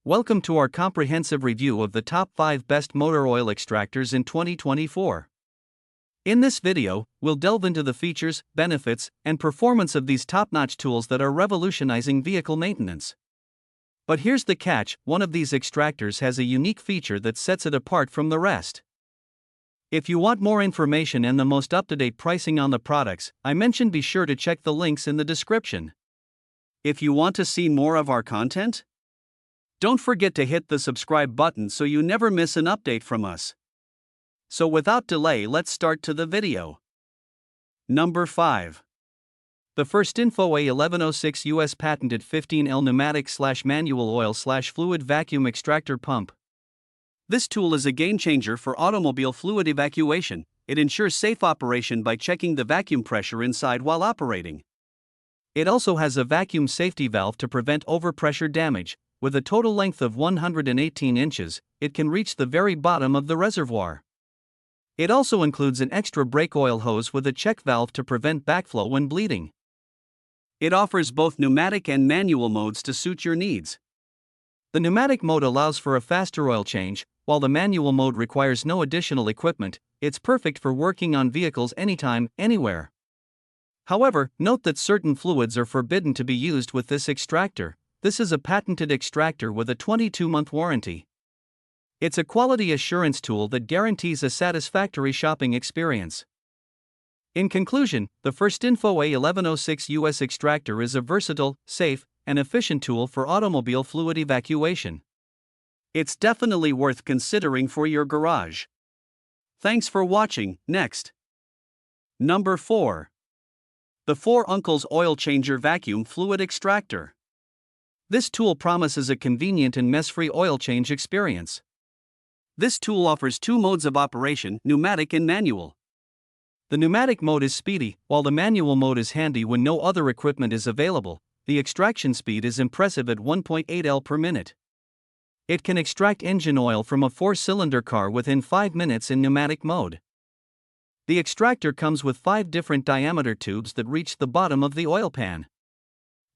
Welcome to our comprehensive review of the top 5 best motor oil extractors in 2024. In this video, we'll delve into the features, benefits, and performance of these top-notch tools that are revolutionizing vehicle maintenance. But here's the catch: one of these extractors has a unique feature that sets it apart from the rest. If you want more information and the most up-to-date pricing on the products I mentioned, be sure to check the links in the description. If you want to see more of our content, don't forget to hit the subscribe button so you never miss an update from us. So without delay, let's start to the video. Number 5. The FIRSTINFO A1106 US patented 15L pneumatic/manual oil/fluid vacuum extractor pump. This tool is a game changer for automobile fluid evacuation. It ensures safe operation by checking the vacuum pressure inside while operating. It also has a vacuum safety valve to prevent overpressure damage. With a total length of 118 inches, it can reach the very bottom of the reservoir. It also includes an extra brake oil hose with a check valve to prevent backflow when bleeding. It offers both pneumatic and manual modes to suit your needs. The pneumatic mode allows for a faster oil change, while the manual mode requires no additional equipment. It's perfect for working on vehicles anytime, anywhere. However, note that certain fluids are forbidden to be used with this extractor. This is a patented extractor with a 22-month warranty. It's a quality assurance tool that guarantees a satisfactory shopping experience. In conclusion, the FIRSTINFO A1106 US extractor is a versatile, safe, and efficient tool for automobile fluid evacuation. It's definitely worth considering for your garage. Thanks for watching. Next. Number 4. The 4 Uncles Oil Changer Vacuum Fluid Extractor. This tool promises a convenient and mess-free oil change experience. This tool offers 2 modes of operation, pneumatic and manual. The pneumatic mode is speedy, while the manual mode is handy when no other equipment is available. The extraction speed is impressive at 1.8 L per minute. It can extract engine oil from a 4-cylinder car within 5 minutes in pneumatic mode. The extractor comes with 5 different diameter tubes that reach the bottom of the oil pan.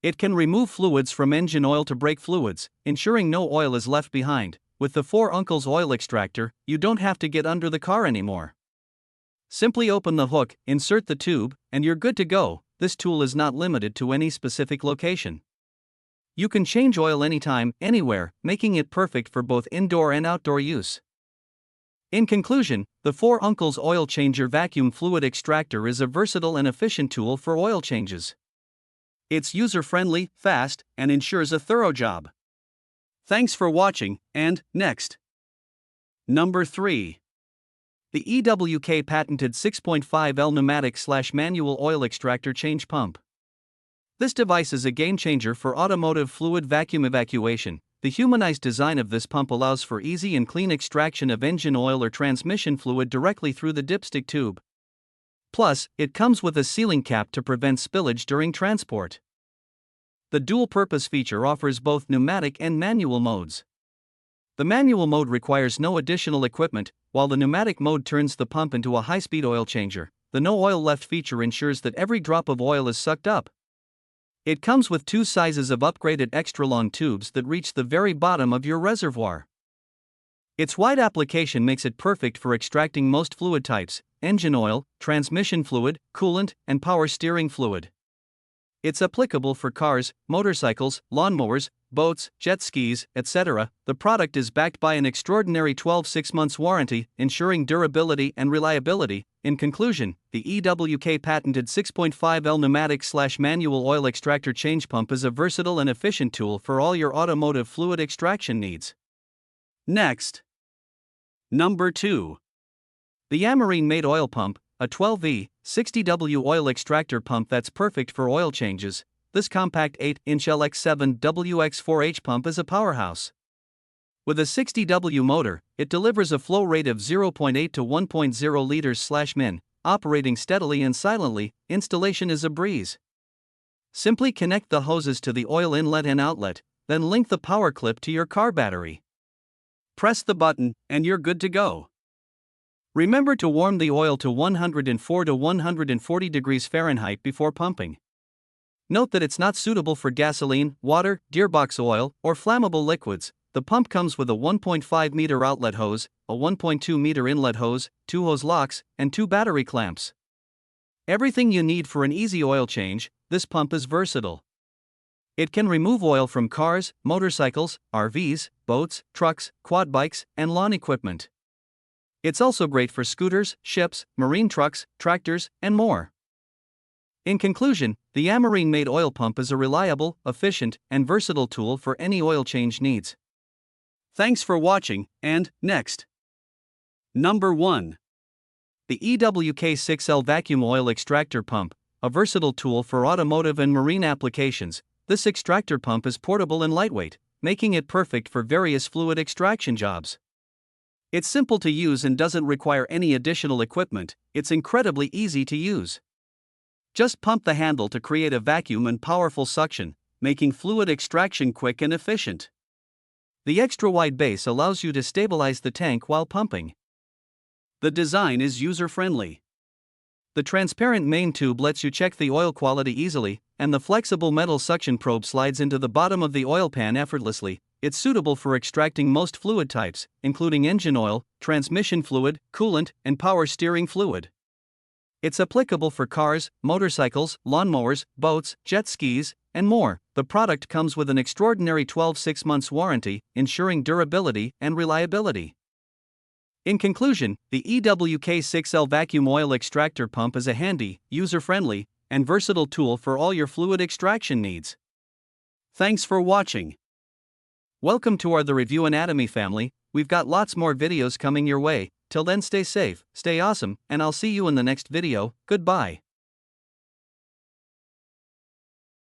It can remove fluids from engine oil to brake fluids, ensuring no oil is left behind. With the 4 Uncles Oil Extractor, you don't have to get under the car anymore. Simply open the hook, insert the tube, and you're good to go. This tool is not limited to any specific location. You can change oil anytime, anywhere, making it perfect for both indoor and outdoor use. In conclusion, the 4 Uncles Oil Changer Vacuum Fluid Extractor is a versatile and efficient tool for oil changes. It's user-friendly, fast, and ensures a thorough job. Thanks for watching, and next. Number 3. The EWK patented 6.5L pneumatic/manual oil extractor change pump. This device is a game changer for automotive fluid vacuum evacuation. The humanized design of this pump allows for easy and clean extraction of engine oil or transmission fluid directly through the dipstick tube. Plus, it comes with a sealing cap to prevent spillage during transport. The dual-purpose feature offers both pneumatic and manual modes. The manual mode requires no additional equipment, while the pneumatic mode turns the pump into a high-speed oil changer. The no oil left feature ensures that every drop of oil is sucked up. It comes with 2 sizes of upgraded extra-long tubes that reach the very bottom of your reservoir. Its wide application makes it perfect for extracting most fluid types: engine oil, transmission fluid, coolant, and power steering fluid. It's applicable for cars, motorcycles, lawnmowers, boats, jet skis, etc. The product is backed by an extraordinary 12 months warranty, ensuring durability and reliability. In conclusion, the EWK patented 6.5L pneumatic/manual oil extractor change pump is a versatile and efficient tool for all your automotive fluid extraction needs. Next. Number 2. The Amarine made oil pump, a 12V, 60W oil extractor pump that's perfect for oil changes. This compact 8-inch LX7WX4H pump is a powerhouse. With a 60W motor, it delivers a flow rate of 0.8 to 1.0 liters/min, operating steadily and silently. Installation is a breeze. Simply connect the hoses to the oil inlet and outlet, then link the power clip to your car battery. Press the button, and you're good to go. Remember to warm the oil to 104 to 140 degrees Fahrenheit before pumping. Note that it's not suitable for gasoline, water, gearbox oil, or flammable liquids. The pump comes with a 1.5 meter outlet hose, a 1.2 meter inlet hose, 2 hose locks, and 2 battery clamps. Everything you need for an easy oil change. This pump is versatile. It can remove oil from cars, motorcycles, RVs, boats, trucks, quad bikes, and lawn equipment. It's also great for scooters, ships, marine trucks, tractors, and more. In conclusion, the Amarine made oil pump is a reliable, efficient, and versatile tool for any oil change needs. Thanks for watching, and next. Number 1. The EWK6L Vacuum Oil Extractor Pump, a versatile tool for automotive and marine applications. This extractor pump is portable and lightweight, making it perfect for various fluid extraction jobs. It's simple to use and doesn't require any additional equipment. It's incredibly easy to use. Just pump the handle to create a vacuum and powerful suction, making fluid extraction quick and efficient. The extra-wide base allows you to stabilize the tank while pumping. The design is user-friendly. The transparent main tube lets you check the oil quality easily, and the flexible metal suction probe slides into the bottom of the oil pan effortlessly. It's suitable for extracting most fluid types, including engine oil, transmission fluid, coolant, and power steering fluid. It's applicable for cars, motorcycles, lawnmowers, boats, jet skis, and more. The product comes with an extraordinary 12 months warranty, ensuring durability and reliability. In conclusion, the EWK6L Vacuum Oil Extractor Pump is a handy, user-friendly, and versatile tool for all your fluid extraction needs. Thanks for watching. Welcome to our The Review Anatomy family. We've got lots more videos coming your way. Till then, stay safe, stay awesome, and I'll see you in the next video. Goodbye.